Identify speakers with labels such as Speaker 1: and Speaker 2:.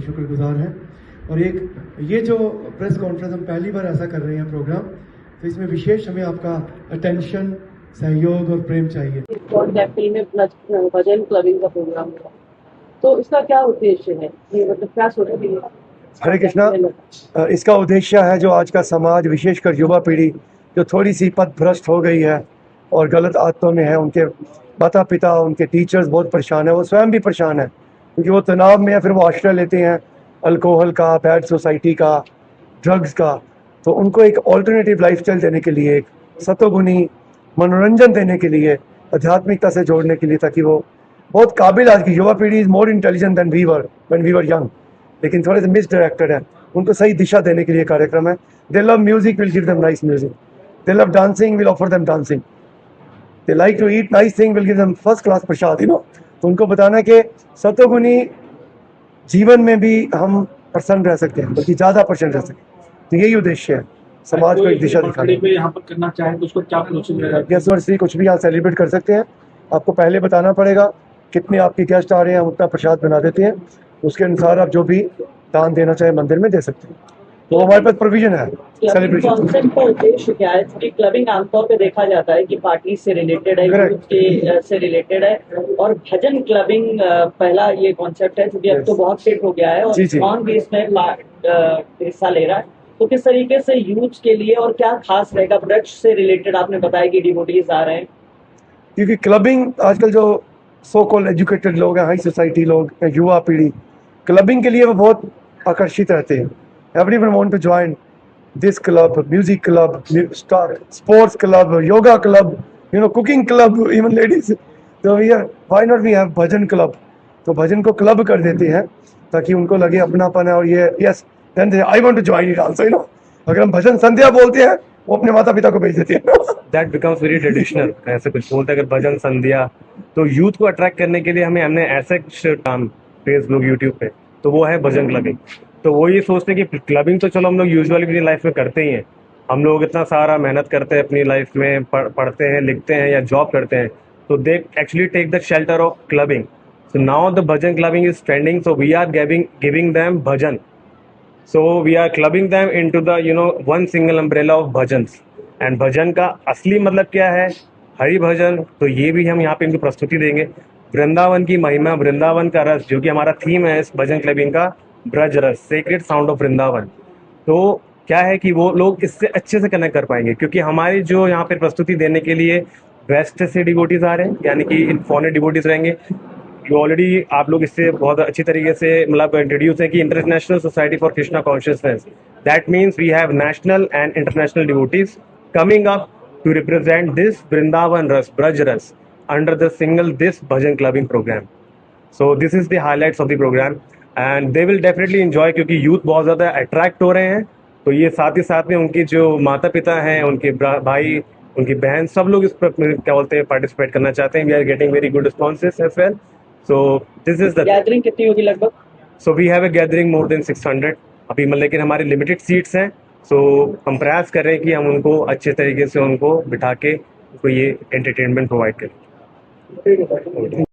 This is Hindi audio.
Speaker 1: शुक्रगुजार हैं। और एक ये जो प्रेस कॉन्फ्रेंस हम पहली बार ऐसा कर रहे हैं प्रोग्राम, तो इसमें विशेष हमें आपका अटेंशन, सहयोग और प्रेम चाहिए।
Speaker 2: में भजन क्लबिंग का प्रोग्राम हुआ, तो इसका क्या उद्देश्य है, ये मतलब क्या सोचते हैं?
Speaker 3: हरे कृष्णा, इसका उद्देश्य है जो आज का समाज, विशेषकर युवा पीढ़ी जो थोड़ी सी पथभ्रष्ट हो गई है और गलत आदतों में है, उनके माता पिता, उनके टीचर्स बहुत परेशान है, वो स्वयं भी परेशान है क्योंकि वो तनाव में है, फिर वो आश्रय लेते हैं अल्कोहल का, बैड सोसाइटी का, ड्रग्स का। तो उनको एक ऑल्टरनेटिव लाइफस्टाइल देने के लिए, एक सतोगुणी मनोरंजन देने के लिए, आध्यात्मिकता से जोड़ने के लिए, ताकि वो बहुत काबिल, आज की युवा पीढ़ी is more intelligent than we were when we were young, लेकिन थोड़े से मिस डायरेक्टेड है। उनको सही दिशा देने के लिए कार्यक्रम है। They love music, will give them nice music. They love dancing, will offer them dancing. They like to eat nice thing, will give them first class prasad, you know. तो उनको बताना कि सतोगुणी जीवन में भी हम प्रसन्न रह सकते हैं, बल्कि ज्यादा प्रसन्न रह सकते हैं। तो यही उद्देश्य है, समाज को एक दिशा दिखाने।
Speaker 4: यहाँ पर करना चाहे तो उसको क्या प्रोसेस रहेगा?
Speaker 3: गेस्ट वर्षी कुछ भी यहाँ सेलिब्रेट कर सकते हैं। आपको पहले बताना पड़ेगा कितने आपके गेस्ट आ रहे हैं, हम उतना प्रसाद बना देते हैं, उसके अनुसार आप जो भी दान देना चाहे मंदिर में दे सकते हैं। तो हमारे पास प्रोविजन है सेलिब्रेशन।
Speaker 2: कॉन्सेप्ट का उद्देश्य क्या है? क्योंकि क्लबिंग आमतौर पे देखा जाता है कि पार्टी से रिलेटेड है, यूथ के से रिलेटेड है, और भजन क्लबिंग पहला ये कॉन्सेप्ट है, क्योंकि अब तो बहुत फिट हो गया है और कौन भी इसमें हिस्सा ले रहा है। तो किस तरीके से यूथ के लिए और क्या खास रहेगा ब्रज से रिलेटेड? आपने बताया कि डिवोटीज आ रहे हैं,
Speaker 3: क्योंकि क्लबिंग आजकल जो सो कॉल्ड एजुकेटेड लोग हैं, हाई सोसाइटी लोग, युवा पीढ़ी, क्लबिंग के लिए वो बहुत आकर्षित रहते हैं। Everyone want to join this club, music club, sports club, yoga club, you know, cooking club, even ladies. तो why not we have bhajan club? तो भजन को क्लब कर देते हैं ताकि उनको लगे अपनापन है, और ये yes then I want to join it also, you know. अगर हम भजन संध्या बोलते हैं, वो अपने माता पिता को भेज देते हैं।
Speaker 5: That becomes very traditional. ऐसे कुछ बोलते हैं अगर भजन संध्या, तो यूथ को अट्रैक्ट करने के लिए हमने ऐसे काम फेसबुक, यूट्यूब पे, तो वो है भजन क्लबिंग। तो वो ये सोचते हैं कि क्लबिंग तो चलो हम लोग यूजुअली अपनी लाइफ में करते ही हैं, हम लोग इतना सारा मेहनत करते हैं अपनी लाइफ में, पढ़ते हैं, लिखते हैं या जॉब करते हैं, तो they actually take the shelter of clubbing. So now the bhajan clubbing is trending, so we are giving them bhajan. So we are clubbing them into the one single umbrella of bhajans। and भजन का असली मतलब क्या है? हरि भजन। तो ये भी हम यहाँ पे इनको प्रस्तुति देंगे। वृंदावन की महिमा, वृंदावन का रस, जो कि हमारा थीम है इस भजन क्लबिंग का, ब्रज रस, सेक्रेड साउंड ऑफ वृंदावन। तो क्या है कि वो लोग इससे अच्छे से कनेक्ट कर पाएंगे, क्योंकि हमारी जो यहाँ पे प्रस्तुति देने के लिए वेस्ट से डिवोटीज आ रहे हैं, यानी कि इन फॉरेन डिवोटीज रहेंगे। जो ऑलरेडी आप लोग इससे बहुत अच्छी तरीके से मतलब इंट्रोड्यूस है कि international society for Krishna consciousness, that means we have national and international devotees coming up to represent this Vrindavan ras, Braj ras, under the single this bhajan clubbing programme. So this is the highlights of the programme and they will definitely enjoy, क्योंकि यूथ बहुत ज़्यादा अट्रैक्ट हो रहे हैं। तो ये साथ ही साथ में उनके जो माता पिता हैं, उनके भाई, उनकी बहन, सब लोग इस पर क्या बोलते हैं पार्टिसिपेट करना चाहते हैं। We are getting very good responses as well. So this is the
Speaker 2: gathering कितनी होगी लगभग?
Speaker 5: So we have a gathering more than 600 अभी, मतलब लेकिन हमारे लिमिटेड सीट्स हैं। So हम प्रयास कर रहे हैं कि हम उनको अच्छे तरीके से उनको बिठा के उनको ये एंटरटेनमेंट प्रोवाइड करें।